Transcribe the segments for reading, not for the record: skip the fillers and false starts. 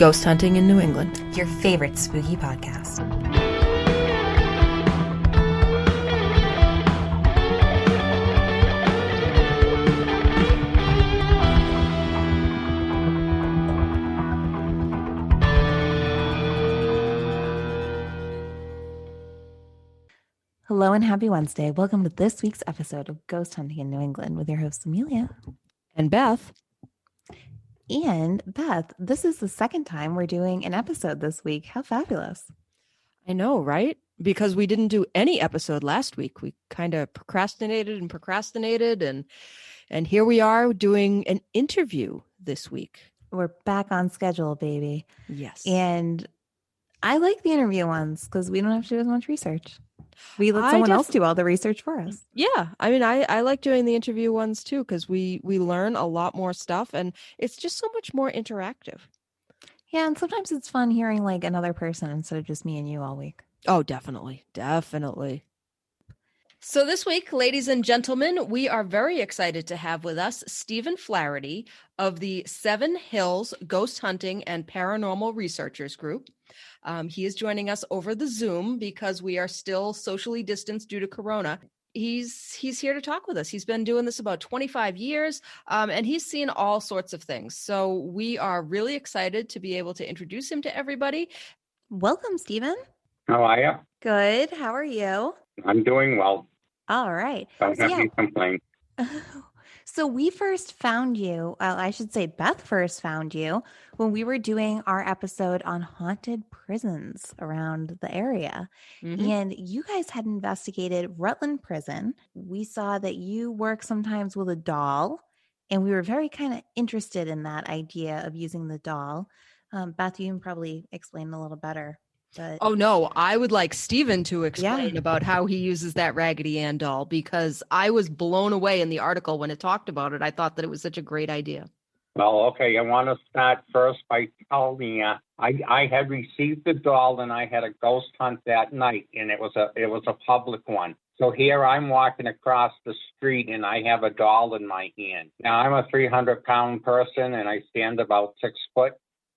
Ghost Hunting in New England, your favorite spooky podcast. Hello and happy Wednesday. Welcome to this week's episode of Ghost Hunting in New England with your host, Amelia. and Beth. And Beth, this is the second time we're doing an episode this week. How fabulous. I know, right? Because we didn't do any episode last week. We kind of procrastinated, and here we are doing an interview this week. We're back on schedule, baby. Yes. And I like the interview ones because we don't have to do as much research. We let someone else do all the research for us. Yeah. I mean, I like doing the interview ones too, because we learn a lot more stuff and it's just so much more interactive. Yeah. And sometimes it's fun hearing like another person instead of just me and you all week. Oh, definitely. Definitely. So this week, ladies and gentlemen, we are very excited to have with us Stephen Flaherty of the Seven Hills Ghost Hunting and Paranormal Researchers Group. He is joining us over the Zoom because we are still socially distanced due to Corona. He's here to talk with us. He's been doing this about 25 years, and he's seen all sorts of things. So we are really excited to be able to introduce him to everybody. Welcome, Stephen. How are you? Good. How are you? I'm doing well. All right. Don't have any complaints. So we first found you, I should say Beth first found you when we were doing our episode on haunted prisons around the area. Mm-hmm. And you guys had investigated Rutland Prison. We saw that you work sometimes with a doll, and we were very kind of interested in that idea of using the doll. Beth, you can probably explain a little better. But oh no, I would like Stephen to explain about how he uses that Raggedy Ann doll, because I was blown away in the article when it talked about it. I thought that it was such a great idea. Well, okay, I want to start first by telling you I had received the doll and I had a ghost hunt that night, and it was a public one. So here I'm walking across the street and I have a doll in my hand. Now I'm a 300-pound person and I stand about 6 foot.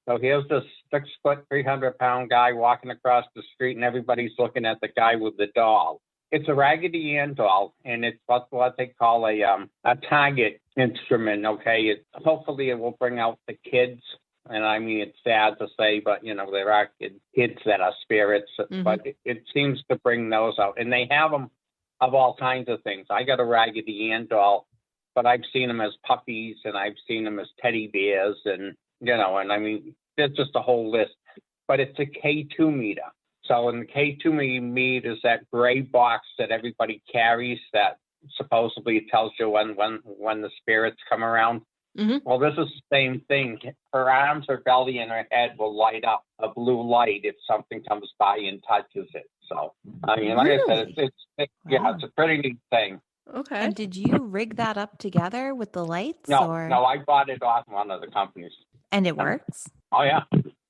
So here's this 6 foot, 300-pound guy walking across the street, and everybody's looking at the guy with the doll. It's a Raggedy Ann doll, and it's what they call a target instrument. Okay, hopefully it will bring out the kids. And I mean, it's sad to say, but there are kids that are spirits, but it seems to bring those out. And they have them of all kinds of things. I got a Raggedy Ann doll, but I've seen them as puppies, and I've seen them as teddy bears, and and I mean, there's just a whole list, but it's a K2 meter. So in the K2 meter is that gray box that everybody carries that supposedly tells you when the spirits come around. Mm-hmm. Well, this is the same thing. Her arms, her belly, and her head will light up a blue light if something comes by and touches it. So, I mean, like I said, it's a pretty neat thing. Okay. And did you rig that up together with the lights? No, I bought it off one of the companies. And it works? Oh, yeah.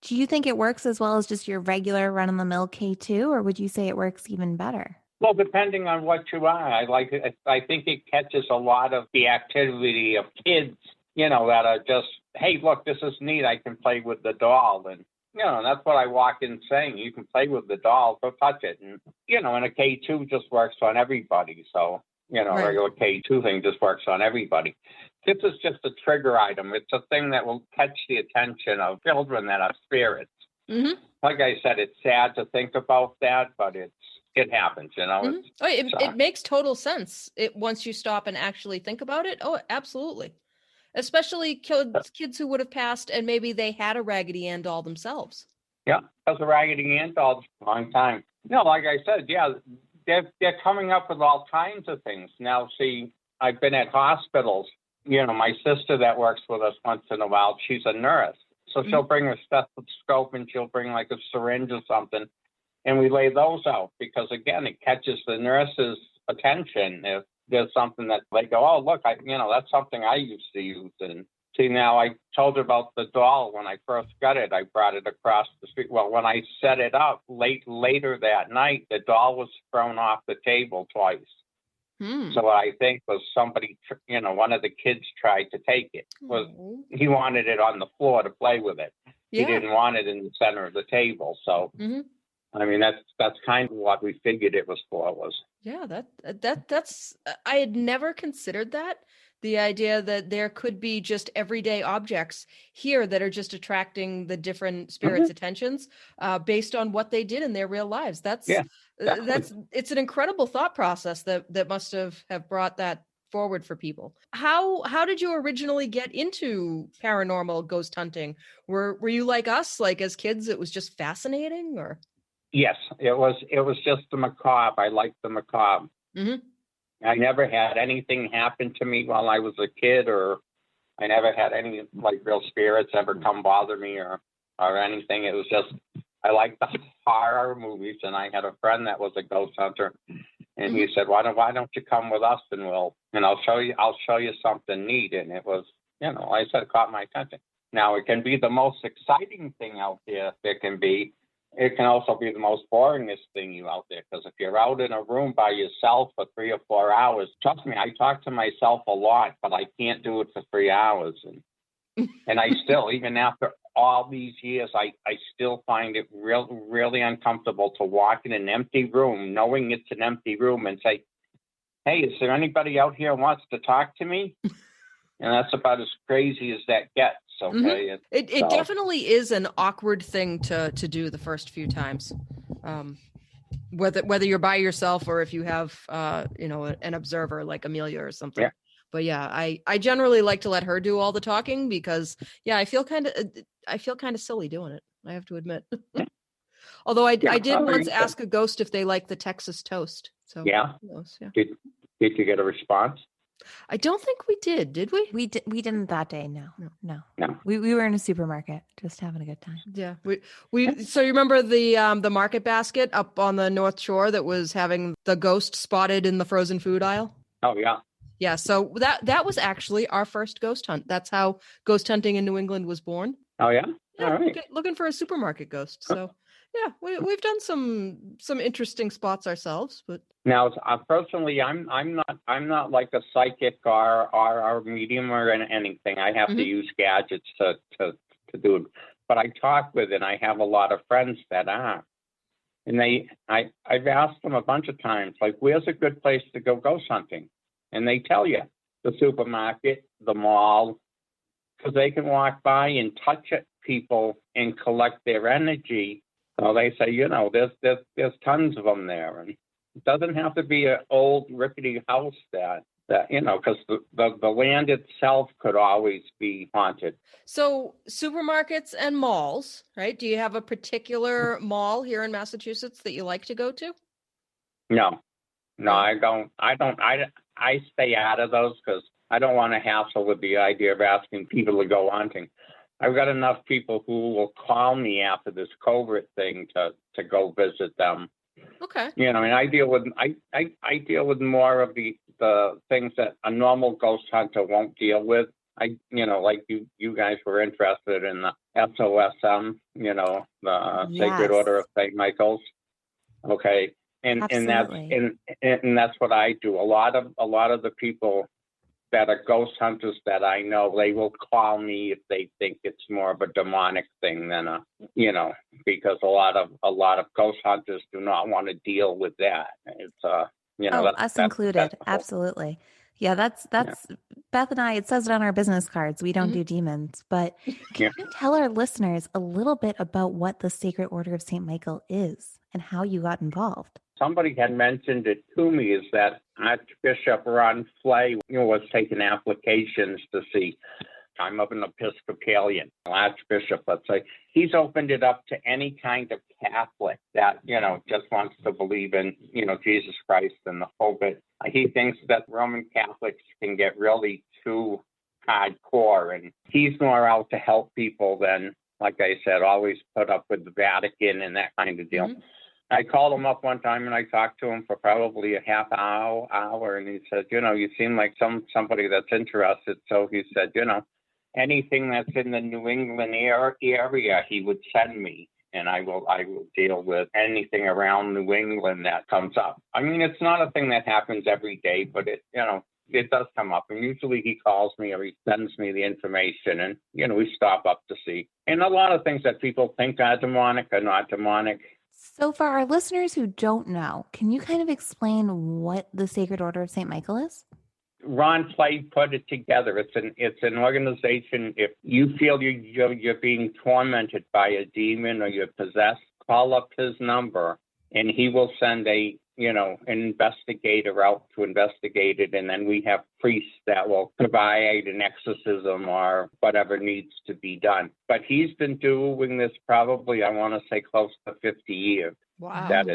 Do you think it works as well as just your regular run-of-the-mill K2, or would you say it works even better? Well, depending on what you are. I think it catches a lot of the activity of kids, that are just, hey, look, this is neat. I can play with the doll. And, that's what I walk in saying. You can play with the doll, go touch it. And, and a K2 just works on everybody. So, Right. Regular K2 thing just works on everybody. This is just a trigger item. It's a thing that will catch the attention of children that are spirits. Mm-hmm. Like I said, it's sad to think about that, but it happens, Mm-hmm. It makes total sense once you stop and actually think about it. Oh, absolutely. Especially kids who would have passed and maybe they had a Raggedy Ann doll themselves. Yeah, that's a Raggedy Ann doll for a long time. Like I said, they're coming up with all kinds of things. Now, see, I've been at hospitals. My sister that works with us once in a while, she's a nurse. So she'll bring a stethoscope and she'll bring like a syringe or something. And we lay those out because, again, it catches the nurse's attention. If there's something that they go, oh, look, that's something I used to use. And see, now I told her about the doll when I first got it. I brought it across the street. Well, when I set it up later that night, the doll was thrown off the table twice. So I think was somebody, one of the kids tried to take it. He wanted it on the floor to play with it. He Yeah. didn't want it in the center of the table. So, I mean, that's kind of what we figured it was for. Yeah, that's I had never considered that. The idea that there could be just everyday objects here that are just attracting the different spirits' attentions based on what they did in their real lives. Yeah, It's an incredible thought process that must have brought that forward for people. How did you originally get into paranormal ghost hunting? Were you like us, like as kids, it was just fascinating, or? Yes, it was just the macabre. I liked the macabre. I never had anything happen to me while I was a kid, or I never had any like real spirits ever come bother me or anything. It was just I liked the horror movies, and I had a friend that was a ghost hunter, and he said, why don't you come with us, and I'll show you something neat. And it was, I said, it caught my attention. Now it can be the most exciting thing out there. It can also be the most boringest thing out there, because if you're out in a room by yourself for 3 or 4 hours, trust me, I talk to myself a lot, but I can't do it for 3 hours. And I still, even after all these years, I still find it really uncomfortable to walk in an empty room, knowing it's an empty room, and say, hey, is there anybody out here who wants to talk to me? And that's about as crazy as that gets. Okay. It definitely is an awkward thing to do the first few times, whether you're by yourself or if you have an observer like Amelia or something. But yeah, I generally like to let her do all the talking, because I feel kind of silly doing it, I have to admit. Although I did once ask a ghost if they like the Texas toast. So who knows, Did you get a response? I don't think we did we? We didn't that day. No. We were in a supermarket just having a good time. Yeah. So you remember the market basket up on the North Shore that was having the ghost spotted in the frozen food aisle? Oh yeah. Yeah. So that was actually our first ghost hunt. That's how ghost hunting in New England was born. Oh yeah. Yeah. All right. Looking for a supermarket ghost. So yeah, we've done some interesting spots ourselves, but now personally, I'm not like a psychic or medium or anything. I have to use gadgets to do it, but I talk with, and I have a lot of friends that are, and I've asked them a bunch of times, like, where's a good place to go ghost hunting, and they tell you the supermarket, the mall, because they can walk by and touch people and collect their energy. So they say, there's tons of them there, and it doesn't have to be an old rickety house that because the land itself could always be haunted. So supermarkets and malls, right? Do you have a particular mall here in Massachusetts that you like to go to? No, I don't. I stay out of those because I don't want to hassle with the idea of asking people to go hunting. I've got enough people who will call me after this covert thing to go visit them. Okay. I deal with more of the things that a normal ghost hunter won't deal with. Like you guys were interested in the SOSM, the Sacred Order of St. Michael's. Okay. And that's what I do. A lot of the people that are ghost hunters that I know, they will call me if they think it's more of a demonic thing than because a lot of ghost hunters do not want to deal with that. It's us included. Absolutely. Yeah, that's Beth and I, it says it on our business cards. We don't do demons, but can you tell our listeners a little bit about what the Sacred Order of St. Michael is and how you got involved? Somebody had mentioned it to me, is that Archbishop Ron Flay was taking applications to see. I'm of an Episcopalian Archbishop, let's say. He's opened it up to any kind of Catholic that, just wants to believe in, Jesus Christ and the whole bit. He thinks that Roman Catholics can get really too hardcore, and he's more out to help people than, like I said, always put up with the Vatican and that kind of deal. I called him up one time and I talked to him for probably a half hour, and he said, you seem like somebody that's interested. So he said, anything that's in the New England area, he would send me, and I will deal with anything around New England that comes up. I mean, it's not a thing that happens every day, but it does come up. And usually he calls me or he sends me the information, and, we stop up to see. And a lot of things that people think are demonic are not demonic. So for our listeners who don't know, can you kind of explain what the Sacred Order of St. Michael is? Ron Clay put it together. It's an organization. If you feel you're being tormented by a demon or you're possessed, call up his number, and he will send an investigator out to investigate it. And then we have priests that will provide an exorcism or whatever needs to be done. But he's been doing this probably, I want to say, close to 50 years. Wow. That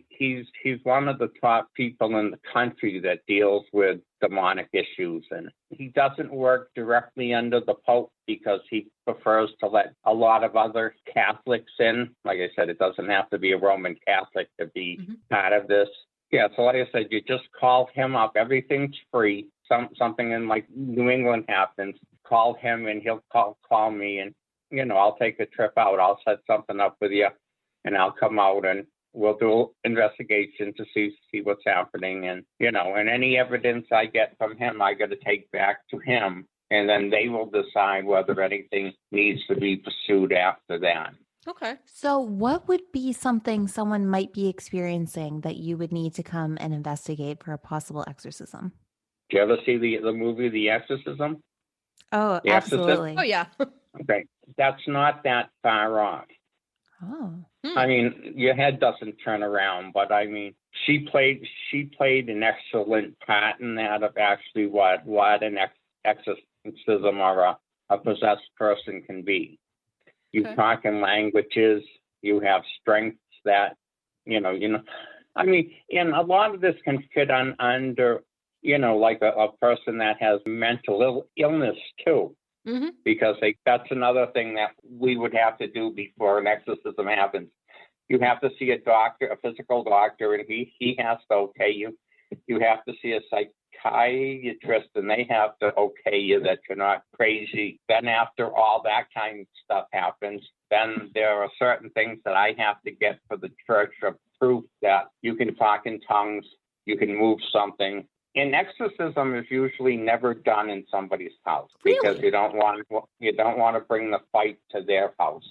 he's one of the top people in the country that deals with demonic issues, and he doesn't work directly under the Pope because he prefers to let a lot of other Catholics in. Like I said, it doesn't have to be a Roman Catholic to be part of this. Yeah, so like I said, you just call him up. Everything's free. Something in like New England happens, call him and he'll call me, and I'll take a trip out. I'll set something up with you. And I'll come out and we'll do investigation to see what's happening. And, and any evidence I get from him, I got to take back to him. And then they will decide whether anything needs to be pursued after that. Okay. So what would be something someone might be experiencing that you would need to come and investigate for a possible exorcism? Do you ever see the movie The Exorcism? Oh, The absolutely. Exorcist? Oh, yeah. Okay. That's not that far off. Oh. I mean, your head doesn't turn around, but I mean, she played an excellent part in that of actually what an exorcism or a possessed person can be. You talk in languages, you have strengths that, I mean, and a lot of this can fit under, like a person that has mental illness too. Mm-hmm. Because that's another thing that we would have to do before an exorcism happens. You have to see a doctor, a physical doctor, and he has to okay you. You have to see a psychiatrist, and they have to okay you that you're not crazy. Then after all that kind of stuff happens, then there are certain things that I have to get for the church of proof that you can talk in tongues, you can move something. An exorcism is usually never done in somebody's house because you don't want to bring the fight to their house.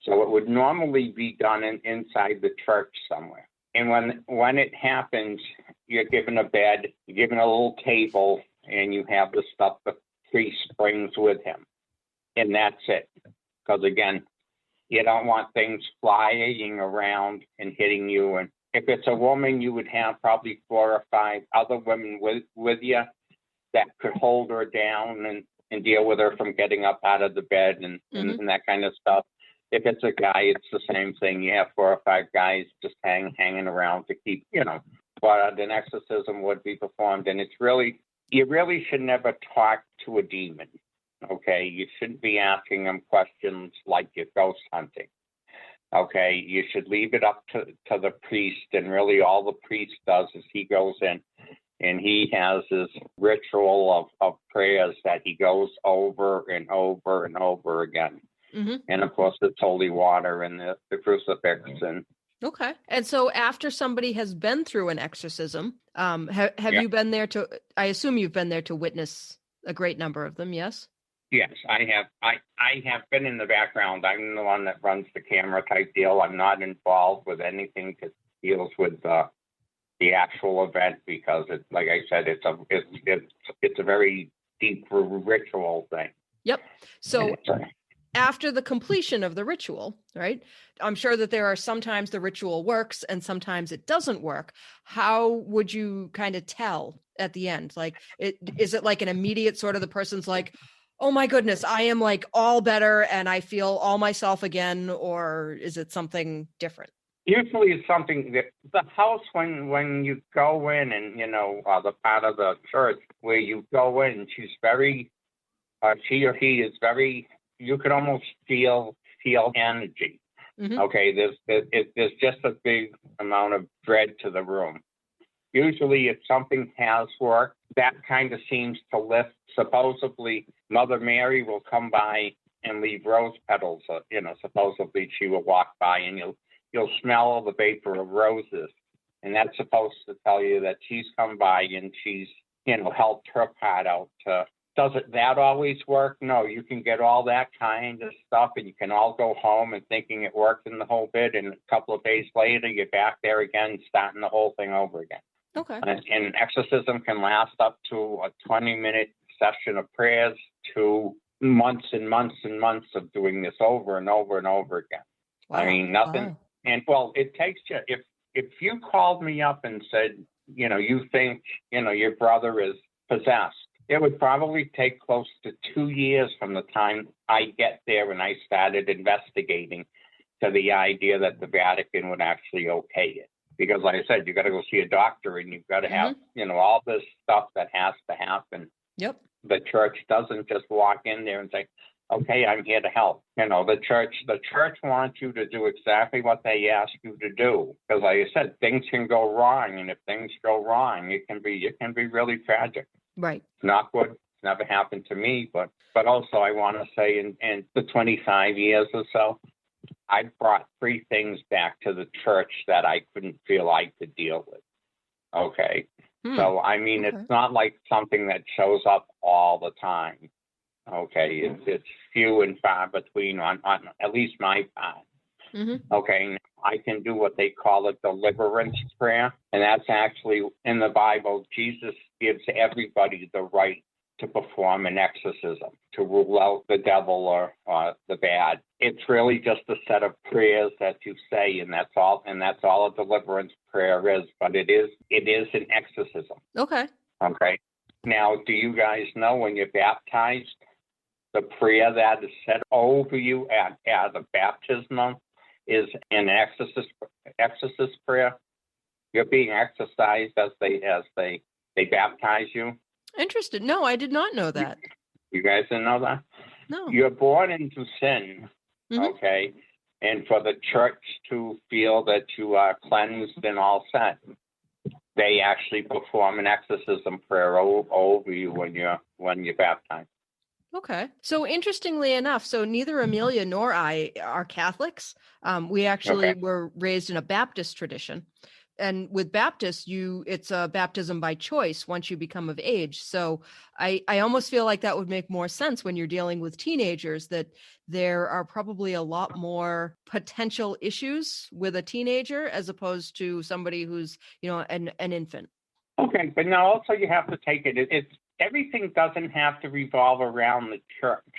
So it would normally be done inside the church somewhere. And when it happens, you're given a bed, you're given a little table, and you have the stuff the priest brings with him. And that's it. Because again, you don't want things flying around and hitting you. And if it's a woman, you would have probably 4 or 5 other women with you that could hold her down and deal with her from getting up out of the bed and that kind of stuff. If it's a guy, it's the same thing. You have 4 or 5 guys just hanging around to keep, but an exorcism would be performed. And you really should never talk to a demon, okay? You shouldn't be asking them questions like you're ghost hunting. Okay, you should leave it up to the priest, and really all the priest does is he goes in and he has his ritual of prayers that he goes over and over and over again. Mm-hmm. And of course, it's holy water and the crucifix. And okay. And so after somebody has been through an exorcism, have you been there I assume you've been there to witness a great number of them, yes? Yes, I have. I have been in the background. I'm the one that runs the camera type deal. I'm not involved with anything that deals with the actual event because it's like I said, it's a very deep ritual thing. Yep. So after the completion of the ritual, right? I'm sure that there are sometimes the ritual works and sometimes it doesn't work. How would you kind of tell at the end? Like, is it like an immediate sort of the person's like, oh my goodness, I am like all better and I feel all myself again, or is it something different? Usually it's something that the house, when you go in and, the part of the church where you go in, she's very, she or he is very, you could almost feel energy. Mm-hmm. Okay, there's just a big amount of dread to the room. Usually if something has worked, that kind of seems to lift. Supposedly, Mother Mary will come by and leave rose petals. Supposedly she will walk by and you'll smell the vapor of roses. And that's supposed to tell you that she's come by and she's helped her part out. Does that always work? No, you can get all that kind of stuff and you can all go home and thinking it worked in the whole bit. And a couple of days later, you're back there again, starting the whole thing over again. Okay. And exorcism can last up to a 20-minute session of prayers to months and months and months of doing this over and over and over again. Wow. I mean, nothing. Wow. And well, it takes you, if you called me up and said, you think, your brother is possessed, it would probably take close to 2 years from the time I get there and I started investigating to the idea that the Vatican would actually okay it. Because like I said, you got to go see a doctor and you've got to have, all this stuff that has to happen. Yep. The church doesn't just walk in there and say, okay, I'm here to help. The church wants you to do exactly what they ask you to do. Because like I said, things can go wrong. And if things go wrong, it can be really tragic. Right. Not good. It's never happened to me, but also I want to say in the 25 years or so, I brought 3 things back to the church that I couldn't feel I could deal with. Okay. So, I mean, Okay. It's not like something that shows up all the time. Okay. It's few and far between on at least my part. Mm-hmm. Okay. I can do what they call a deliverance prayer. And that's actually in the Bible. Jesus gives everybody the right to perform an exorcism, to rule out the devil or the bad. It's really just a set of prayers that you say, and that's all a deliverance prayer is. But it is an exorcism. Okay. Okay. Now, do you guys know when you're baptized, the prayer that is said over you at the baptismal is an exorcist prayer? You're being exorcised as they baptize you. Interested. No, I did not know that. You guys didn't know that? No. You're born into sin, okay? And for the church to feel that you are cleansed and all set, they actually perform an exorcism prayer over you when you're baptized. Okay. So interestingly enough, so neither Amelia nor I are Catholics. We actually were raised in a Baptist tradition. And with Baptists, it's a baptism by choice once you become of age. So I almost feel like that would make more sense when you're dealing with teenagers, that there are probably a lot more potential issues with a teenager as opposed to somebody who's, an infant. Okay, but now also you have to take it. It's everything doesn't have to revolve around the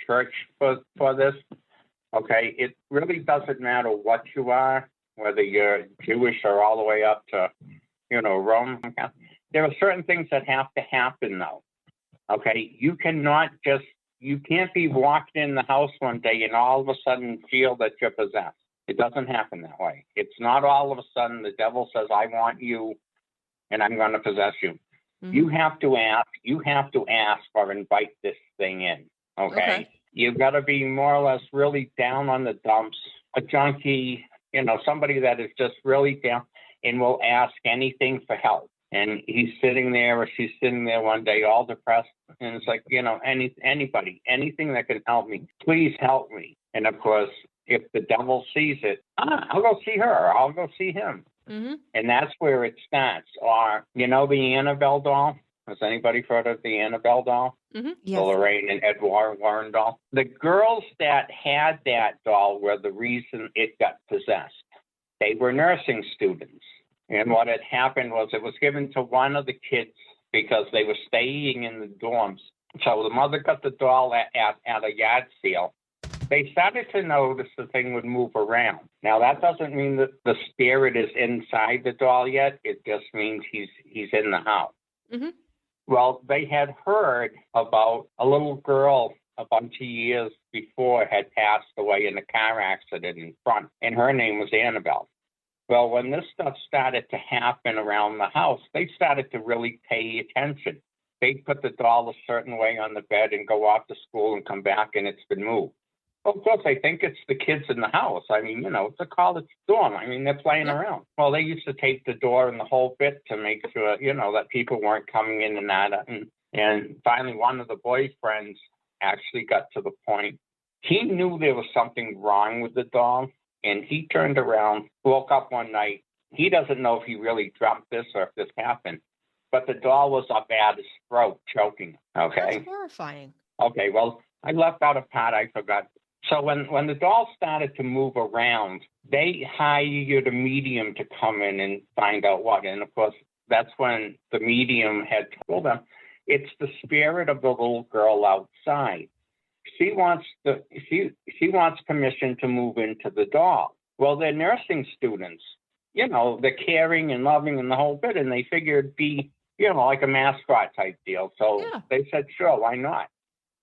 church for this. Okay, it really doesn't matter what you are, whether you're Jewish or all the way up to, Rome. There are certain things that have to happen, though. Okay, you can't be walking in the house one day and all of a sudden feel that you're possessed. It doesn't happen that way. It's not all of a sudden the devil says, I want you and I'm going to possess you. Mm-hmm. You have to ask or invite this thing in. Okay. You've got to be more or less really down on the dumps, a junkie, somebody that is just really down and will ask anything for help. And he's sitting there or she's sitting there one day all depressed. And it's like, anybody, anything that can help me, please help me. And of course, if the devil sees it, I'll go see her, or I'll go see him. Mm-hmm. And that's where it starts. Or, the Annabelle Doll? Has anybody heard of the Annabelle Doll? Mm-hmm. Yes. The Lorraine and Edward Warren doll. The girls that had that doll were the reason it got possessed. They were nursing students. And what had happened was it was given to one of the kids because they were staying in the dorms. So the mother got the doll at a yard sale. They started to notice the thing would move around. Now, that doesn't mean that the spirit is inside the doll yet. It just means he's in the house. Mm-hmm. Well, they had heard about a little girl a bunch of years before had passed away in a car accident in front, and her name was Annabelle. Well, when this stuff started to happen around the house, they started to really pay attention. They'd put the doll a certain way on the bed and go off to school and come back, and it's been moved. Well, of course, they think it's the kids in the house. I mean, it's a college dorm. I mean, they're playing around. Well, they used to tape the door and the whole bit to make sure, that people weren't coming in and out. And finally, one of the boyfriends actually got to the point. He knew there was something wrong with the doll, and he turned around, woke up one night. He doesn't know if he really dropped this or if this happened, but the doll was up at his throat, choking. Okay. That's horrifying. Okay, well, I left out a part I forgot. So when the doll started to move around, they hired a medium to come in and find out what. And of course, that's when the medium had told them it's the spirit of the little girl outside. She wants permission to move into the doll. Well, they're nursing students. You know, they're caring and loving and the whole bit, and they figured it'd be, you know, like a mascot type deal. So they said, sure, why not?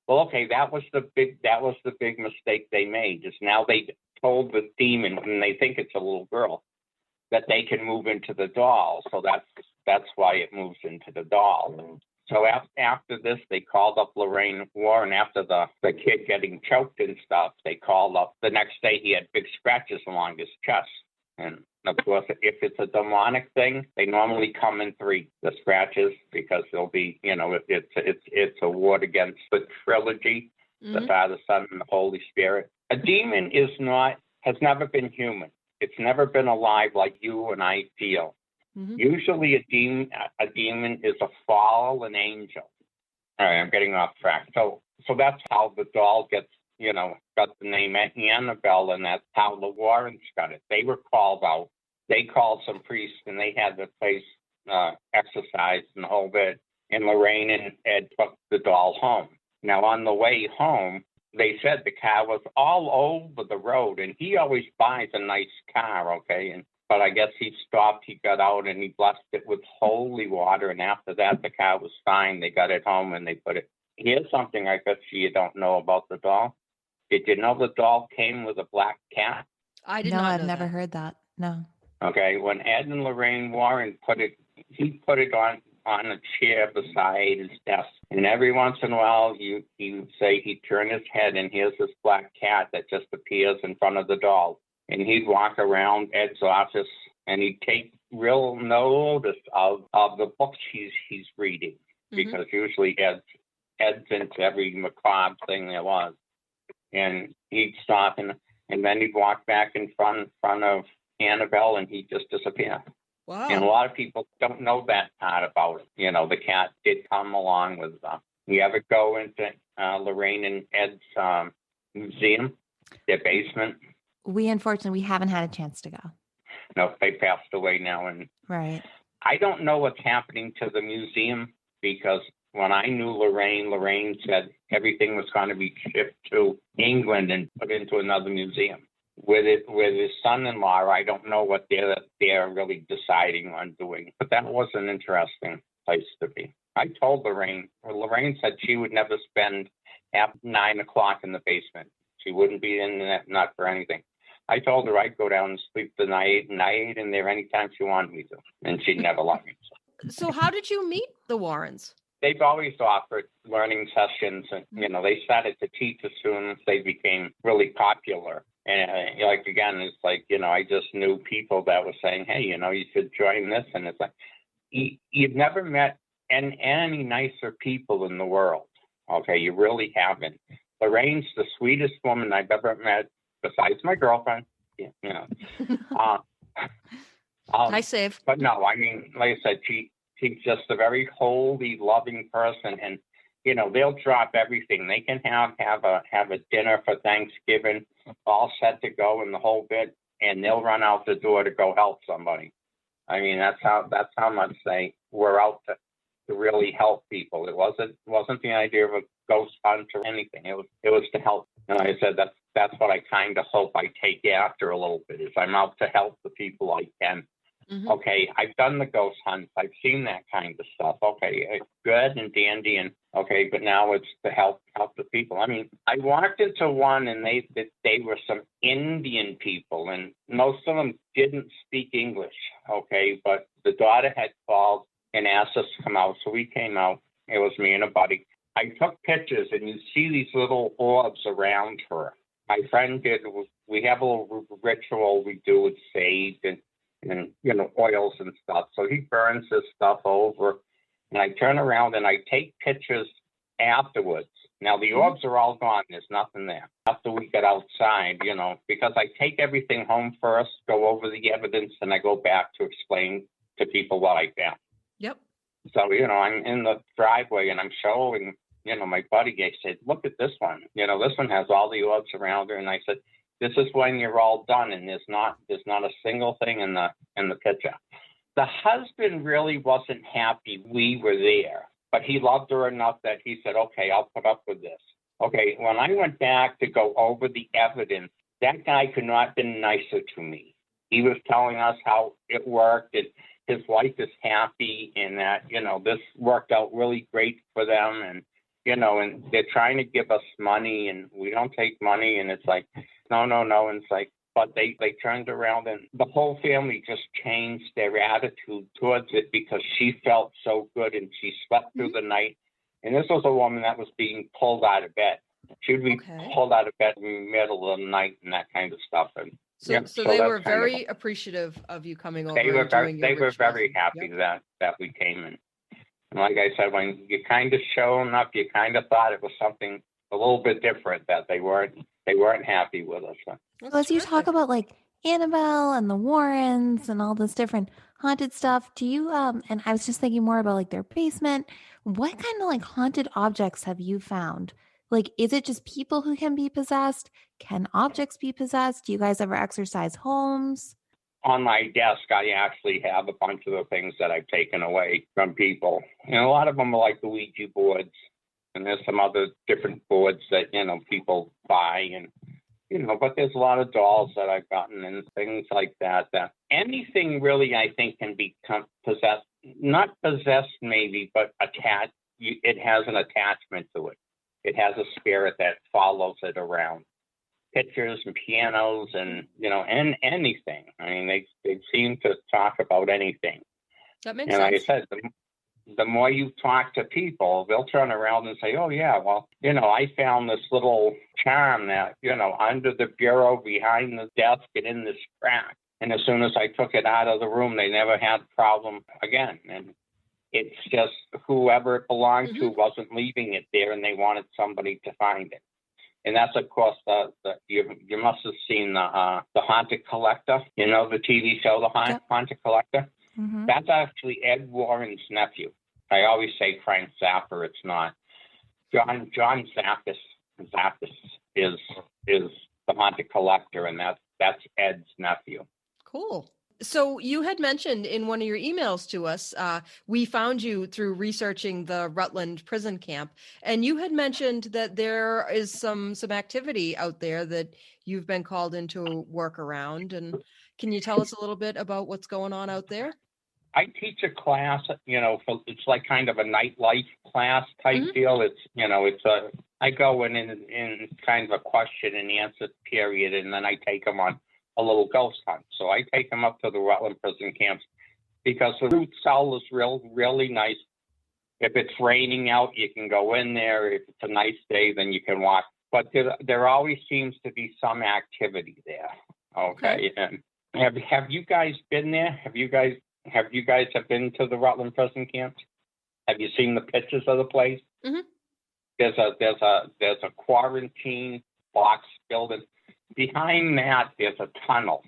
Well, okay, that was the big mistake they made. Is now they told the demon, and they think it's a little girl, that they can move into the doll. So that's why it moves into the doll. So after this, they called up Lorraine Warren after the kid getting choked and stuff. They called up the next day. He had big scratches along his chest. And of course, if it's a demonic thing, they normally come in 3, the scratches, because they'll be, you know, it's a ward against the trilogy, the Father, Son, and the Holy Spirit. A demon has never been human. It's never been alive like you and I feel. Usually a demon is a fallen angel. All right, I'm getting off track. So that's how the doll got the name Annabelle, and that's how the Warrens got it. They were called out. They called some priests, and they had the place exorcised and the whole bit. And Lorraine and Ed took the doll home. Now, on the way home, they said the car was all over the road, and he always buys a nice car, okay? But I guess he stopped, he got out, and he blessed it with holy water, and after that, the car was fine. They got it home, and they put it. Here's something I bet you don't know about the doll. Did you know the doll came with a black cat? I did not know I've never heard that. No. Okay, when Ed and Lorraine Warren he put it on a chair beside his desk. And every once in a while, he would say he'd turn his head, and here's this black cat that just appears in front of the doll. And he'd walk around Ed's office, and he'd take real notice of the books he's reading, because usually Ed's into every macabre thing there was. And he'd stop, and then he'd walk back in front of Annabelle, and he'd just disappear. Wow. And a lot of people don't know that part about it. You know, the cat did come along with them. You ever go into Lorraine and Ed's museum, their basement? We unfortunately haven't had a chance to go. No, they passed away now. And Right. I don't know what's happening to the museum, because when I knew Lorraine said everything was going to be shipped to England and put into another museum. With his son-in-law, I don't know what they're really deciding on doing. But that was an interesting place to be. I told Lorraine said she would never spend after 9 o'clock in the basement. She wouldn't be in that, not for anything. I told her I'd go down and sleep the night, and I ate in there anytime she wanted me to, and she'd never let me. So how did you meet the Warrens? They've always offered learning sessions, and, you know, they started to teach as soon as they became really popular. And like, again, it's like, you know, I just knew people that were saying, hey, you know, you should join this. And it's like, you've never met any nicer people in the world. Okay, you really haven't. Lorraine's the sweetest woman I've ever met, besides my girlfriend. You know. Nice save. But no, I mean, like I said, she's just a very holy, loving person, and you know, they'll drop everything. They can have a dinner for Thanksgiving, all set to go in the whole bit, and they'll run out the door to go help somebody. I mean, that's how much they were out to really help people. It wasn't the idea of a ghost hunt or anything. It was to help. And like I said, that's what I kind of hope I take after a little bit, is I'm out to help the people I can. Okay, I've done the ghost hunts. I've seen that kind of stuff. Okay, it's good and dandy, and okay, but now it's to help the people. I mean, I walked into one, and they were some Indian people, and most of them didn't speak English. Okay, but the daughter had called and asked us to come out, so we came out. It was me and a buddy. I took pictures, and you see these little orbs around her. My friend did. We have a little ritual we do with sage and you know, oils and stuff. So he burns this stuff over, and I turn around and I take pictures afterwards. Now the orbs are all gone. There's nothing there. After we get outside, you know, because I take everything home first, go over the evidence, and I go back to explain to people what I found. Yep. So, I'm in the driveway and I'm showing, my buddy. I said, look at this one. This one has all the orbs around her. And I said, this is when you're all done, and there's not a single thing in the picture. The husband really wasn't happy we were there, but he loved her enough that he said, okay, I'll put up with this. Okay, when I went back to go over the evidence, that guy could not have been nicer to me. He was telling us how it worked, and his wife is happy, and that, this worked out really great for them, and, and they're trying to give us money, and we don't take money, and it's like, no, and it's like, but they turned around, and the whole family just changed their attitude towards it because she felt so good, and she slept through the night. And this was a woman that was being pulled out of bed. She would be pulled out of bed in the middle of the night and that kind of stuff. And so they were very appreciative of you coming over. They were very happy that we came in. And like I said, when you kind of showing up, you kind of thought it was something a little bit different, that they weren't happy with us. So as you talk about like Annabelle and the Warrens and all this different haunted stuff, do you and I was just thinking more about like their basement, what kind of like haunted objects have you found? Like, is it just people who can be possessed? Can objects be possessed? Do you guys ever exorcise homes? On my desk, I actually have a bunch of the things that I've taken away from people. And a lot of them are like the Ouija boards. And there's some other different boards that, people buy. And, but there's a lot of dolls that I've gotten and things like that. That anything really, I think, can become possessed. Not possessed maybe, but attached. It has an attachment to it. It has a spirit that follows it around. Pictures and pianos and, and anything. I mean, they seem to talk about anything. That makes sense. And like I said, the more you talk to people, they'll turn around and say, oh, yeah, well, I found this little charm that, under the bureau, behind the desk, and in this crack. And as soon as I took it out of the room, they never had a problem again. And it's just whoever it belonged to wasn't leaving it there, and they wanted somebody to find it. And that's, of course, you must have seen the Haunted Collector, the TV show, The Haunted Collector. Mm-hmm. That's actually Ed Warren's nephew. I always say Frank Zappa. It's not. John Zappis is the Haunted Collector, and that's Ed's nephew. Cool. So you had mentioned in one of your emails to us, we found you through researching the Rutland prison camp, and you had mentioned that there is some activity out there that you've been called into work around. And can you tell us a little bit about what's going on out there? I teach a class, it's like kind of a nightlife class type deal. It's I go in kind of a question and answer period, and then I take them on a little ghost hunt. So I take them up to the Rutland prison camps because the root cell is really nice. If it's raining out, you can go in there. If it's a nice day, then you can walk. But there always seems to be some activity there. Okay. And have you guys been there? Have you guys been to the Rutland prison camps? Have you seen the pictures of the place? Mm-hmm. There's a quarantine box building. Behind that, there's a tunnel,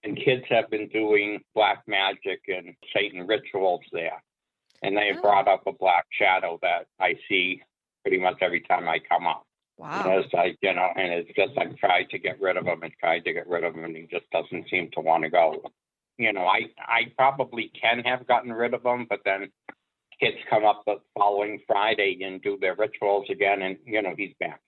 and kids have been doing black magic and Satan rituals there. And they have brought up a black shadow that I see pretty much every time I come up. Wow. And it's like, and it's just, I've tried to get rid of him and he just doesn't seem to want to go. I probably can have gotten rid of him, but then kids come up the following Friday and do their rituals again, and, he's back.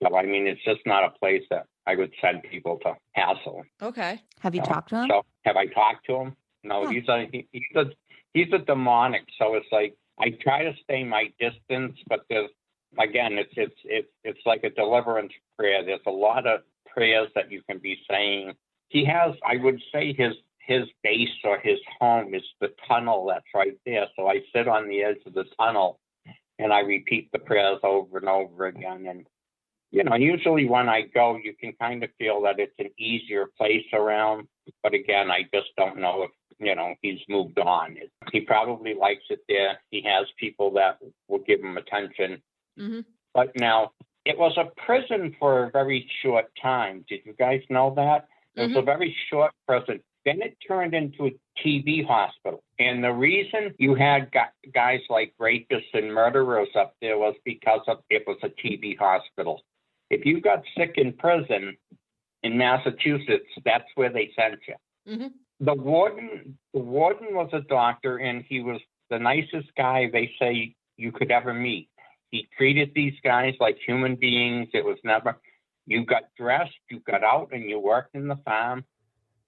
So, I mean, it's just not a place that I would send people to hassle. Okay. Have you talked to him? So, have I talked to him? No, he's a demonic. So it's like I try to stay my distance, but there's again, it's like a deliverance prayer. There's a lot of prayers that you can be saying. He has, I would say, his base or his home is the tunnel that's right there. So I sit on the edge of the tunnel and I repeat the prayers over and over again. And usually when I go, you can kind of feel that it's an easier place around. But again, I just don't know if, he's moved on. He probably likes it there. He has people that will give him attention. Mm-hmm. But now, it was a prison for a very short time. Did you guys know that? It was a very short prison. Then it turned into a TB hospital. And the reason you had guys like rapists and murderers up there was because it was a TB hospital. If you got sick in prison in Massachusetts, that's where they sent you. Mm-hmm. The warden was a doctor, and he was the nicest guy they say you could ever meet. He treated these guys like human beings. It was never, you got dressed, you got out, and you worked in the farm.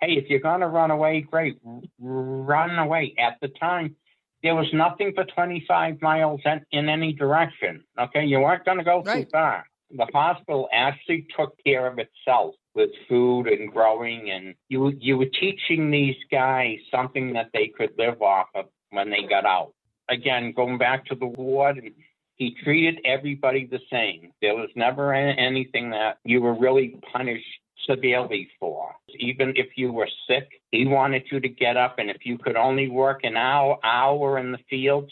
Hey, if you're going to run away, great, run away. At the time, there was nothing for 25 miles in any direction, okay? You weren't going to go too far. The hospital actually took care of itself with food and growing, and you were teaching these guys something that they could live off of when they got out. Again, going back to the ward, he treated everybody the same. There was never anything that you were really punished severely for. Even if you were sick, he wanted you to get up, and if you could only work an hour in the fields,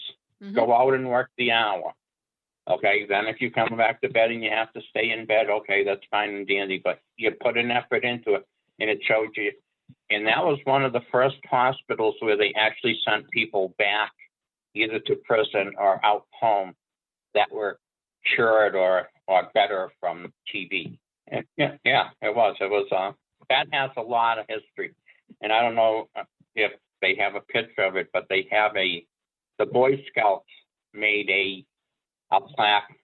go out and work the hour. Okay, then if you come back to bed and you have to stay in bed, okay, that's fine and dandy, but you put an effort into it, and it showed you. And that was one of the first hospitals where they actually sent people back either to prison or out home that were cured or better from TB. And yeah, it was. That has a lot of history. And I don't know if they have a picture of it, but they have the Boy Scouts made a plaque.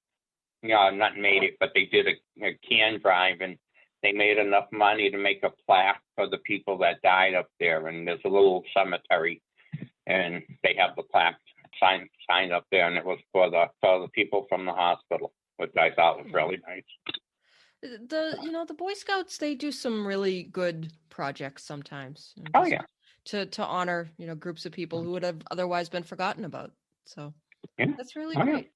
Not made it, but they did a can drive, and they made enough money to make a plaque for the people that died up there. And there's a little cemetery, and they have the plaque signed up there, and it was for the people from the hospital, which I thought was really nice. The Boy Scouts, they do some really good projects sometimes. Oh yeah. To honor, groups of people who would have otherwise been forgotten about. So that's really Yeah. great.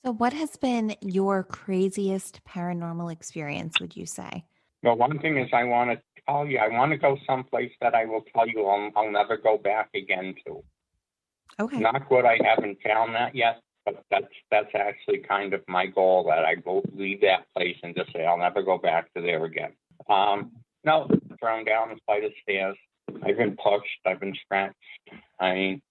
So what has been your craziest paranormal experience, would you say? Well, one thing is I want to tell you, I want to go someplace that I will tell you I'll never go back again to. Okay. Not good, I haven't found that yet, but that's actually kind of my goal, that I go leave that place and just say I'll never go back to there again. No, thrown down a flight of stairs. I've been pushed, I've been scratched. I mean,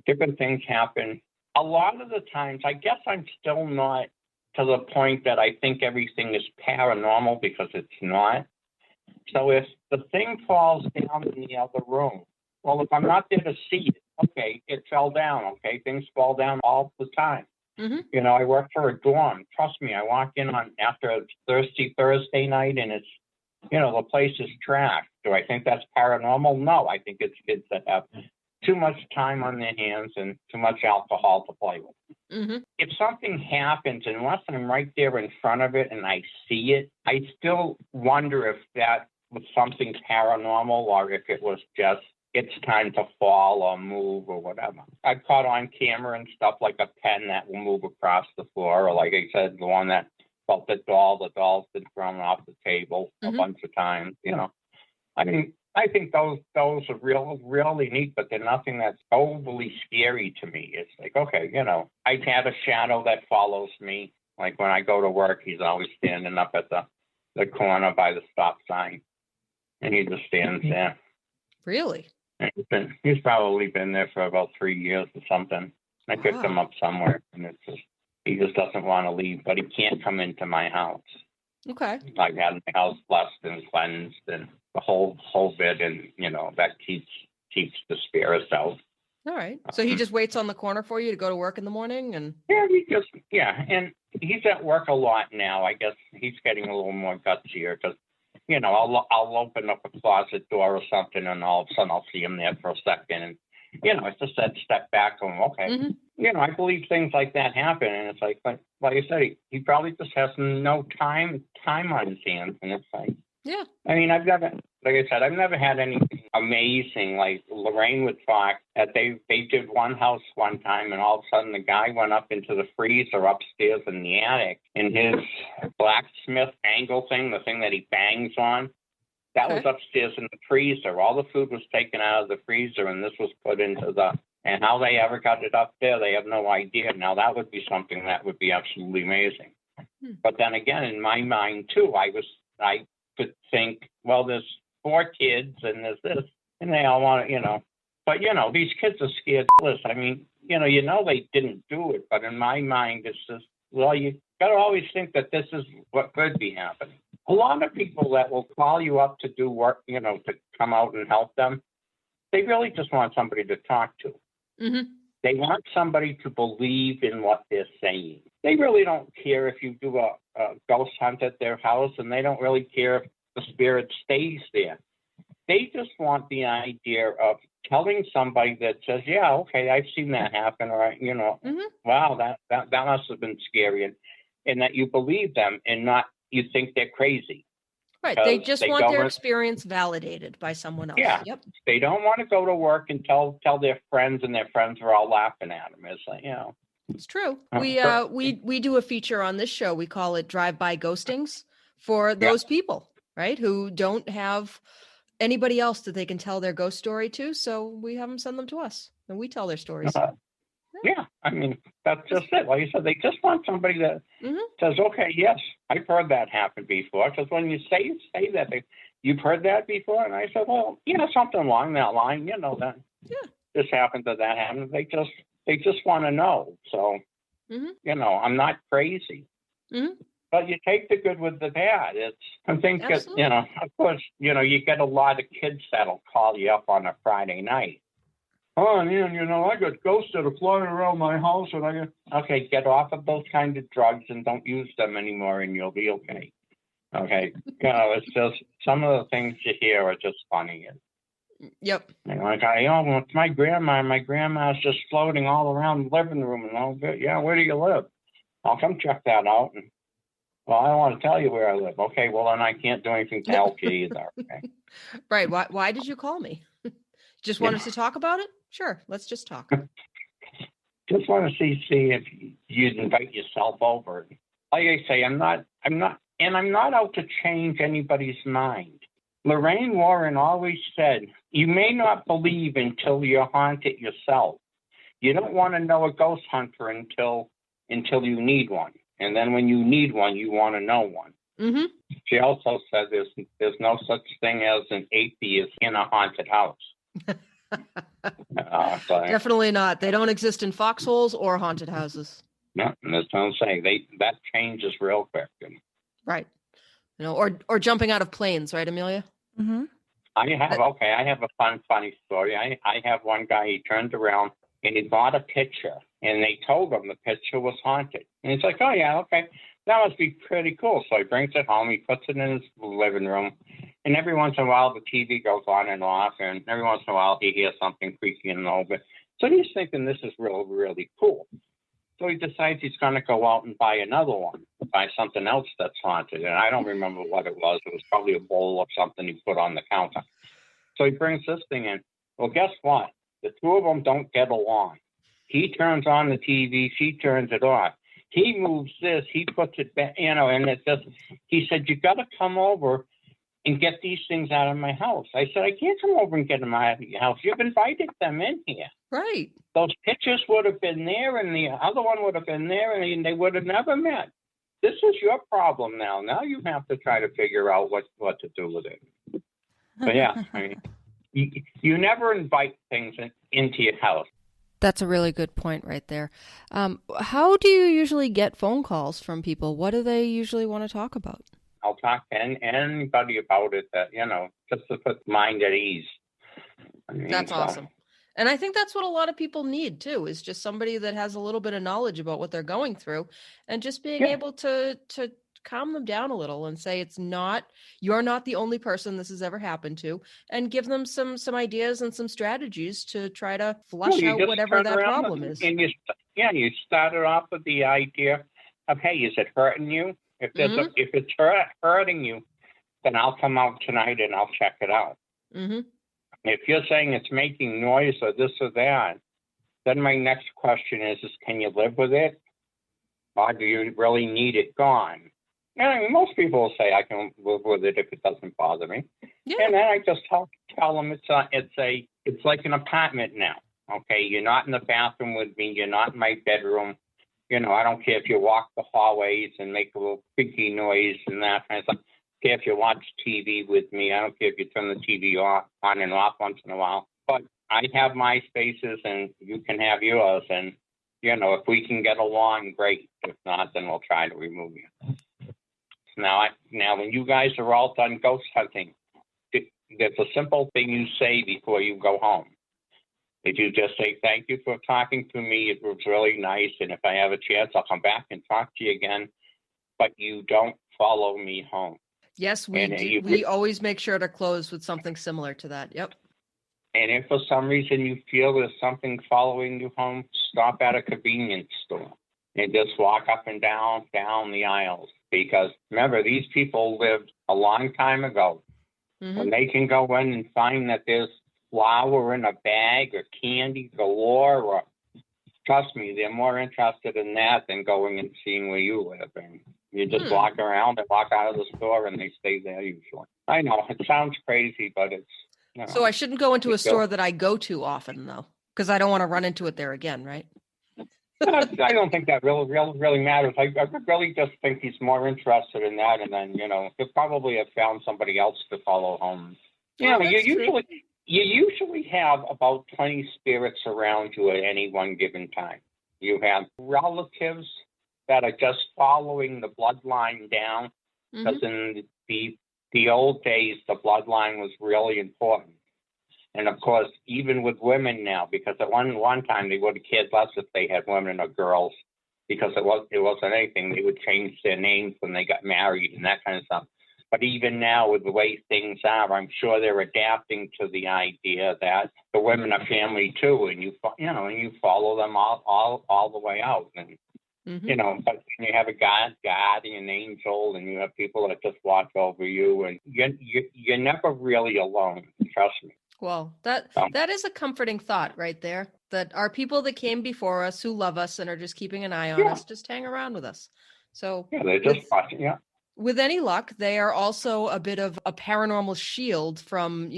different things happen. A lot of the times, I guess I'm still not to the point that I think everything is paranormal, because it's not. So if the thing falls down in the other room, well, if I'm not there to see it, okay, it fell down, okay? Things fall down all the time. Mm-hmm. I work for a dorm. Trust me, I walk in after a thirsty Thursday night, and it's, the place is trashed. Do I think that's paranormal? No, I think it's kids that have too much time on their hands and too much alcohol to play with. Mm-hmm. If something happens, unless I'm right there in front of it and I see it, I still wonder if that was something paranormal, or if it was just, it's time to fall or move or whatever. I caught on camera and stuff like a pen that will move across the floor, or like I said, the one that felt the doll's been thrown off the table a bunch of times, I mean, I think those are really neat, but they're nothing that's overly scary to me. It's like, okay, I've had a shadow that follows me. Like when I go to work, he's always standing up at the corner by the stop sign, and he just stands there. Really? And he's probably been there for about 3 years or something. I picked him up somewhere, and he just doesn't want to leave, but he can't come into my house. Okay. I've had my house blessed and cleansed and the whole bit, and that keeps the spirits out. All right. So he just waits on the corner for you to go to work in the morning, and and he's at work a lot now. I guess he's getting a little more gutsier, because I'll open up a closet door or something, and all of a sudden I'll see him there for a second, and it's just that step back and okay. Mm-hmm. I believe things like that happen, and it's like I said, he probably just has no time on his hands, and it's like, yeah. I mean, I've never had anything amazing. Like Lorraine would talk that they did one house one time, and all of a sudden the guy went up into the freezer upstairs in the attic, and his blacksmith angle thing, the thing that he bangs on, that was upstairs in the freezer. All the food was taken out of the freezer, and this was put into and how they ever got it up there, they have no idea. Now that would be something that would be absolutely amazing. But then again, in my mind too, I could think, well, there's 4 kids and there's this. And they all want to, but, these kids are scared shitless. I mean, they didn't do it, but in my mind, it's just, well, you got to always think that this is what could be happening. A lot of people that will call you up to do work, to come out and help them, they really just want somebody to talk to. Mm-hmm. They want somebody to believe in what they're saying. They really don't care if you do a ghost hunt at their house, and they don't really care if the spirit stays there. They just want the idea of telling somebody that says, yeah, okay, I've seen that happen, or, Mm-hmm. wow, that must have been scary, and that you believe them and not you think they're crazy. Right. They just want their experience validated by someone else. Yeah. Yep. They don't want to go to work and tell their friends, and their friends are all laughing at them. It's like, It's true. We do a feature on this show. We call it Drive-By Ghostings for those people, right, who don't have anybody else that they can tell their ghost story to. So we have them send them to us, and we tell their stories. Yeah, I mean, that's just it. Like you said, they just want somebody that says, okay, yes, I've heard that happen before. Because when you say that, you've heard that before? And I said, well, something along that line, that this happened to that happened. They just want to know. So, I'm not crazy. Mm-hmm. But you take the good with the bad. I think that, of course, you get a lot of kids that'll call you up on a Friday night. Oh, man, I got ghosts that are flying around my house, and okay, get off of those kind of drugs and don't use them anymore, and you'll be okay. Okay, it's just some of the things you hear are just funny. Yep. Like, it's my grandma. My grandma's just floating all around the living room and all that. Yeah, where do you live? I'll come check that out. And, well, I don't want to tell you where I live. Okay, well, then I can't do anything to help you either. Okay? Right. Why did you call me? Just want us to talk about it? Sure, let's just talk. Just want to see if you'd invite yourself over. Like I say, I'm not out to change anybody's mind. Lorraine Warren always said, you may not believe until you haunt it yourself. You don't want to know a ghost hunter until you need one. And then when you need one, you want to know one. Mm-hmm. She also said there's no such thing as an atheist in a haunted house. Definitely not. They don't exist in foxholes or haunted houses. No, that's what I'm saying. That changes real quick. Right. Or jumping out of planes, right, Amelia? Mm-hmm. I have a funny story. I have one guy, he turned around and he bought a picture, and they told him the picture was haunted. And he's like, oh, yeah, okay, that must be pretty cool. So he brings it home, he puts it in his living room, and every once in a while the TV goes on and off, and every once in a while he hears something creaking in the oven. So he's thinking this is really, really cool. So he decides he's going to go out and buy another one, buy something else that's haunted. And I don't remember what it was. It was probably a bowl of something he put on the counter. So he brings this thing in. Well, guess what? The two of them don't get along. He turns on the TV. She turns it off. He moves this. He puts it back, and it just, he said, you got to come over and get these things out of my house. I said, I can't come over and get them out of your house. You've invited them in here. Right. Those pictures would have been there, and the other one would have been there, and they would have never met. This is your problem now. Now you have to try to figure out what to do with it. But yeah, I mean, you never invite things into your house. That's a really good point right there. How do you usually get phone calls from people? What do they usually want to talk about? I'll talk to anybody about it that, just to put mind at ease. That's awesome. And I think that's what a lot of people need too, is just somebody that has a little bit of knowledge about what they're going through, and just being able to calm them down a little and say, you're not the only person this has ever happened to, and give them some ideas and some strategies to try to flush out whatever that problem is. And you started off with the idea of, hey, is it hurting you? If it's hurting you, then I'll come out tonight and I'll check it out. Mm-hmm. If you're saying it's making noise or this or that, then my next question is can you live with it? Or do you really need it gone? And I mean, most people will say I can live with it if it doesn't bother me. Yeah. And then I just tell them it's like an apartment now. Okay, you're not in the bathroom with me. You're not in my bedroom. I don't care if you walk the hallways and make a little creaky noise and that kind of stuff. care if you watch TV with me. I don't care if you turn the TV on and off once in a while. But I have my spaces and you can have yours. And, if we can get along, great. If not, then we'll try to remove you. Now, when you guys are all done ghost hunting, there's a simple thing you say before you go home. If you just say, thank you for talking to me, it was really nice, and if I have a chance, I'll come back and talk to you again, but you don't follow me home. Yes, we do. We always make sure to close with something similar to that. Yep. And if for some reason you feel there's something following you home, stop at a convenience store and just walk up and down the aisles. Because remember, these people lived a long time ago. Mm-hmm. When they can go in and find that there's flour in a bag or candy galore, or trust me, they're more interested in that than going and seeing where you live. And you just walk around and walk out of the store and they stay there usually. I know, it sounds crazy, but it's... So I shouldn't go into a store that I go to often, though, because I don't want to run into it there again, right? I don't think that really matters. I really just think he's more interested in that, and then he'll probably have found somebody else to follow home. You usually have about 20 spirits around you at any one given time. You have relatives that are just following the bloodline down, because in the old days the bloodline was really important. And of course, even with women now, because at one time they would have cared less if they had women or girls, because it wasn't anything. They would change their names when they got married and that kind of stuff. But even now, with the way things are, I'm sure they're adapting to the idea that the women are family too, and you follow them all the way out. And but you have a guardian angel, and you have people that just watch over you, and you're never really alone. Trust me. Well, that is a comforting thought right there, that our people that came before us who love us and are just keeping an eye on us, just hang around with us. So they're just watching. Yeah. With any luck, they are also a bit of a paranormal shield from,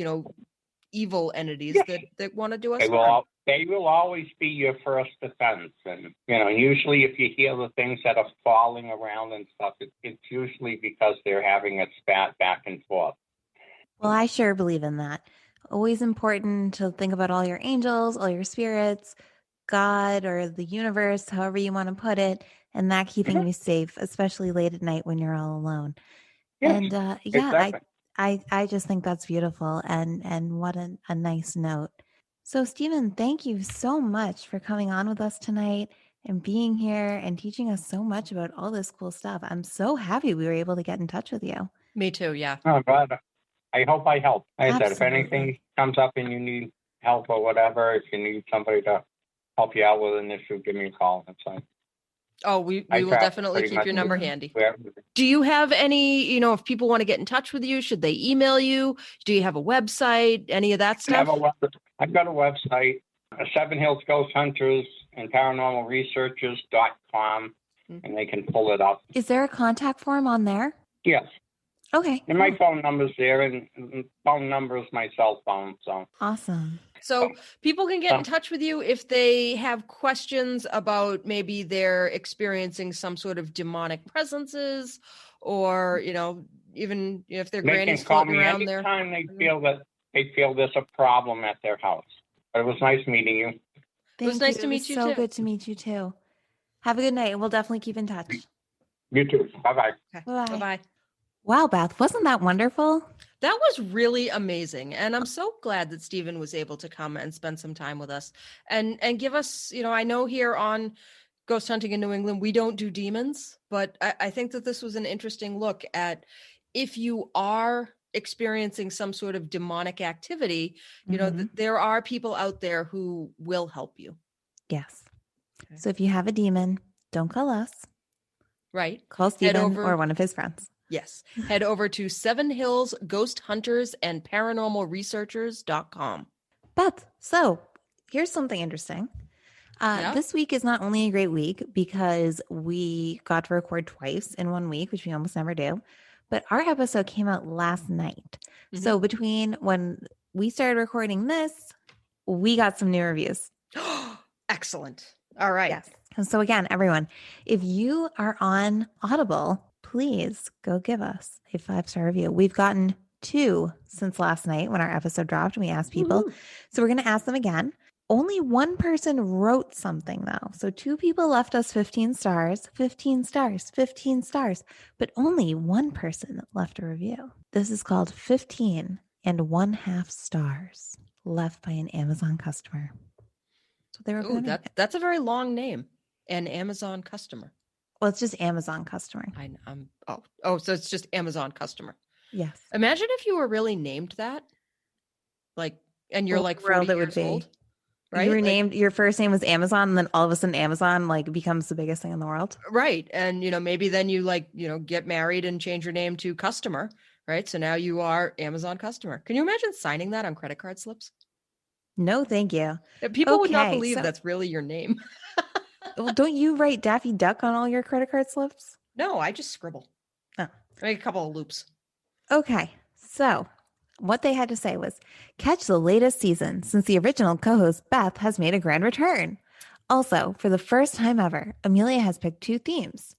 evil entities that want to do us harm. They will always be your first defense. And, usually if you hear the things that are falling around and stuff, it's usually because they're having a spat back and forth. Well, I sure believe in that. Always important to think about all your angels, all your spirits, God or the universe, however you want to put it, and that keeping you safe, especially late at night when you're all alone. Yes, and exactly. I just think that's beautiful and what a nice note. So Stephen, thank you so much for coming on with us tonight and being here and teaching us so much about all this cool stuff. I'm so happy we were able to get in touch with you. Me too, yeah. Oh, God. I hope I help. Like I said, if anything comes up and you need help or whatever, if you need somebody to help you out with an issue, give me a call. That's fine. Oh, we will definitely keep your number handy. Do you have any, if people want to get in touch with you, should they email you? Do you have a website? Any of that stuff? I've got a website, Seven Hills Ghost Hunters and Paranormal Researchers.com, and they can pull it up. Is there a contact form on there? Yes. Okay. And my phone number's there, and phone number is my cell phone. So awesome. So people can get in touch with you if they have questions about maybe they're experiencing some sort of demonic presences, or even if their granny's floating around there. Anytime they feel there's a problem at their house. But it was nice meeting you. It was nice to meet you too. So good to meet you too. Have a good night. We'll definitely keep in touch. You too. Bye-bye. Okay. Bye-bye. Wow, Beth, wasn't that wonderful? That was really amazing. And I'm so glad that Stephen was able to come and spend some time with us and give us, I know here on Ghost Hunting in New England, we don't do demons, but I think that this was an interesting look at if you are experiencing some sort of demonic activity, there are people out there who will help you. Yes. Okay. So if you have a demon, don't call us. Right. Call Stephen or one of his friends. Yes. Head over to 7 Hills Ghost Hunters and Paranormal Researchers.com. Beth, so here's something interesting. This week is not only a great week because we got to record twice in 1 week, which we almost never do, but our episode came out last night. Mm-hmm. So between when we started recording this, we got some new reviews. Excellent. All right. Yes. And so again, everyone, if you are on Audible, please go give us a 5-star review. We've gotten 2 since last night when our episode dropped and we asked people. Woohoo. So we're going to ask them again. Only one person wrote something though. So 2 people left us 15 stars, 15 stars, 15 stars, but only one person left a review. This is called 15 1/2 stars left by an Amazon customer. So they were Ooh, that's a very long name. An Amazon customer. Well, it's just Amazon customer. So it's just Amazon customer. Yes. Imagine if you were really named that, and you're like 40 years old, right? You were named. Your first name was Amazon, and then all of a sudden, Amazon becomes the biggest thing in the world. Right, and maybe then you get married and change your name to customer, right? So now you are Amazon customer. Can you imagine signing that on credit card slips? No, thank you. People would not believe that's really your name. Well, don't you write Daffy Duck on all your credit card slips? No, I just scribble. Oh. I make a couple of loops. Okay, so what they had to say was, catch the latest season since the original co-host Beth has made a grand return. Also, for the first time ever, Amelia has picked 2 themes: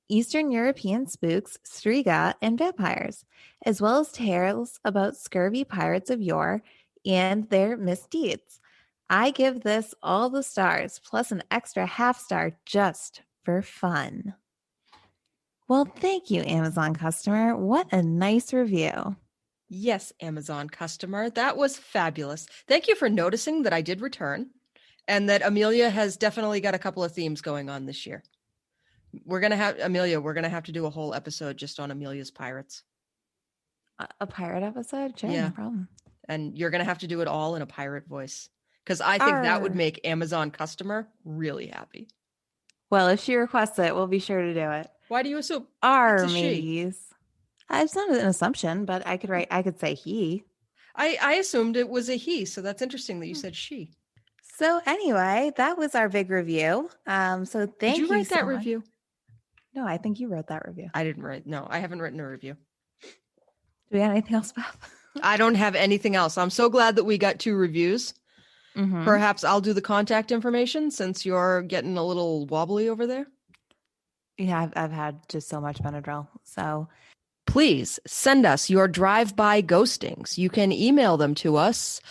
Eastern European spooks, Striga, and vampires, as well as tales about scurvy pirates of yore and their misdeeds. I give this all the stars, plus an extra 1/2 star just for fun. Well, thank you, Amazon customer. What a nice review. Yes, Amazon customer. That was fabulous. Thank you for noticing that I did return and that Amelia has definitely got a couple of themes going on this year. We're going to have to do a whole episode just on Amelia's pirates. A pirate episode? Sure, Yeah. no problem. And you're going to have to do it all in a pirate voice because I think that would make Amazon customer really happy. Well, if she requests it, we'll be sure to do it. Why do you assume? Mateys. It's not an assumption, but I could say he. I assumed it was a he, so that's interesting that you said she. So anyway, that was our big review. So thank you. Did you write that review? No, I think you wrote that review. I didn't write. No, I haven't written a review. Do we have anything else, Beth? I don't have anything else. I'm so glad that we got 2 reviews. Mm-hmm. Perhaps I'll do the contact information since you're getting a little wobbly over there. Yeah, I've had just so much Benadryl. So please send us your drive-by ghostings. You can email them to us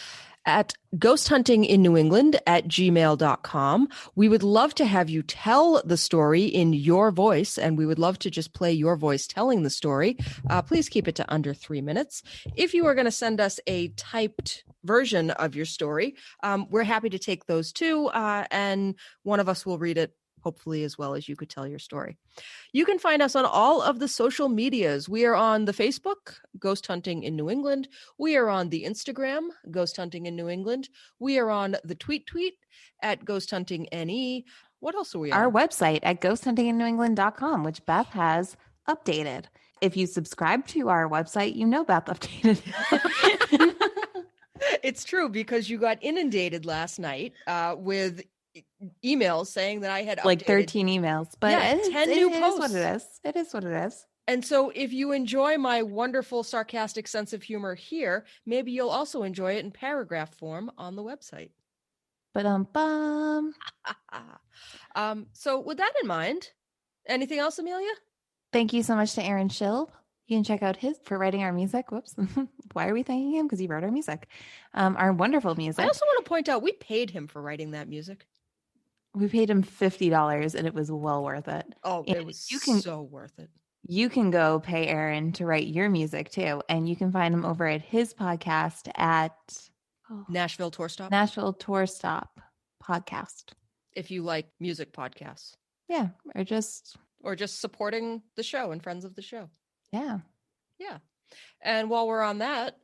at ghosthuntinginnewengland@gmail.com. We would love to have you tell the story in your voice, and we would love to just play your voice telling the story. Please keep it to under 3 minutes. If you are going to send us a typed version of your story, we're happy to take those too, and one of us will read it, hopefully as well as you could tell your story. You can find us on all of the social medias. We are on the Facebook, Ghost Hunting in New England. We are on the Instagram, Ghost Hunting in New England. We are on the tweet at Ghost Hunting NE. What else are we on? Our website at ghosthuntinginnewengland.com, which Beth has updated. If you subscribe to our website, you know Beth updated. It's true because you got inundated last night with emails saying that I had updated 13 emails, but yeah, 10 new posts. It is what it is. And so if you enjoy my wonderful sarcastic sense of humor here, maybe you'll also enjoy it in paragraph form on the website. So with that in mind, anything else, Amelia? Thank you so much to Aaron Schill. You can check out his for writing our music. Whoops. Why are we thanking him? Because he wrote our music. Our wonderful music. I also want to point out we paid him for writing that music. We paid him $50 and it was well worth it. Oh, and it was so worth it. You can go pay Aaron to write your music too. And you can find him over at his podcast at Nashville Tour Stop. Nashville Tour Stop podcast. If you like music podcasts. Yeah. Or just supporting the show and friends of the show. Yeah. Yeah. And while we're on that,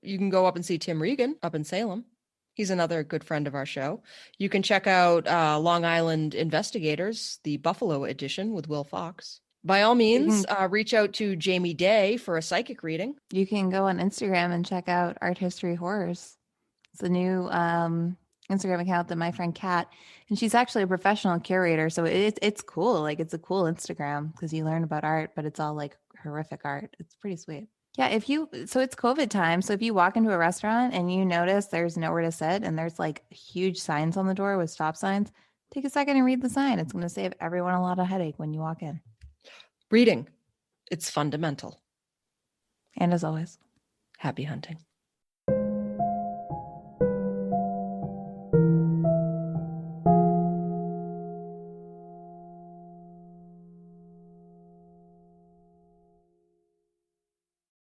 you can go up and see Tim Regan up in Salem. He's another good friend of our show. You can check out Long Island Investigators, the Buffalo edition with Will Fox. By all means, reach out to Jamie Day for a psychic reading. You can go on Instagram and check out Art History Horrors. It's a new Instagram account that my friend Kat, and she's actually a professional curator. So it's cool. Like it's a cool Instagram because you learn about art, but it's all like horrific art. It's pretty sweet. Yeah, so it's COVID time. So if you walk into a restaurant and you notice there's nowhere to sit and there's like huge signs on the door with stop signs, take a second and read the sign. It's going to save everyone a lot of headache when you walk in. Reading. It's fundamental. And as always, Happy hunting.